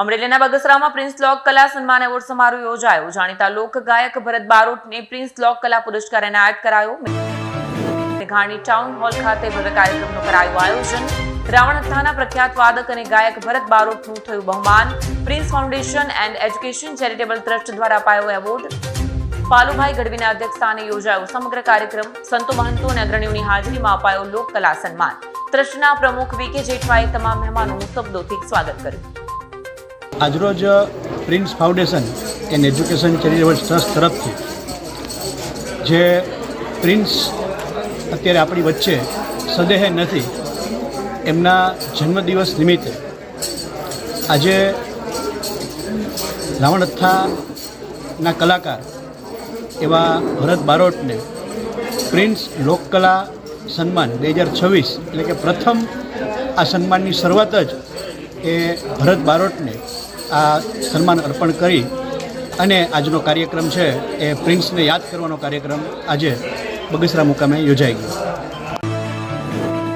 અમરેલીના બગસરામાં પ્રિન્સ લોક કલા સન્માન એવોર્ડ સમારોહ યોજાયો। જાણીતા લોક ગાયક ભરત બારોટને પ્રિન્સ લોક કલા પુરસ્કાર એનાયત કરાયો। મેઘાણી ટાઉન હોલ ખાતે ભવ્ય કાર્યક્રમનું કરાયું આયોજન। રાવણહથ્થાના પ્રખ્યાત વાદક અને ગાયક ભરત બારોટનું થયું બહુમાન। Prince foundation and education charitable trust દ્વારા અપાયો એવોર્ડ। પાલુભાઈ ગઢવીના અધ્યક્ષસ્થાને યોજાયો સમગ્ર કાર્યક્રમ। સંતો મહંતો અને અગ્રણીઓની હાજરીમાં અપાયો લોક કલા સન્માન। ટ્રસ્ટના પ્રમુખ વીકે જેઠવાએ તમામ મહેમાનોનું શબ્દોથી સ્વાગત કર્યું। આજરોજ prince foundation and education charitable trust તરફથી જે પ્રિન્સ અત્યારે આપણી વચ્ચે સદેહે નથી, એમના જન્મદિવસ નિમિત્તે આજે રાવણહથ્થાના કલાકાર એવા ભરત બારોટને પ્રિન્સ લોકકલા સન્માન 2026 એટલે કે પ્રથમ આ સન્માનની શરૂઆત જ એ ભરત બારોટને આ સન્માન અર્પણ કરી અને આજનો કાર્યક્રમ છે એ પ્રિન્સને યાદ કરવાનો કાર્યક્રમ આજે બગસરા મુકામે યોજાઈ ગયો।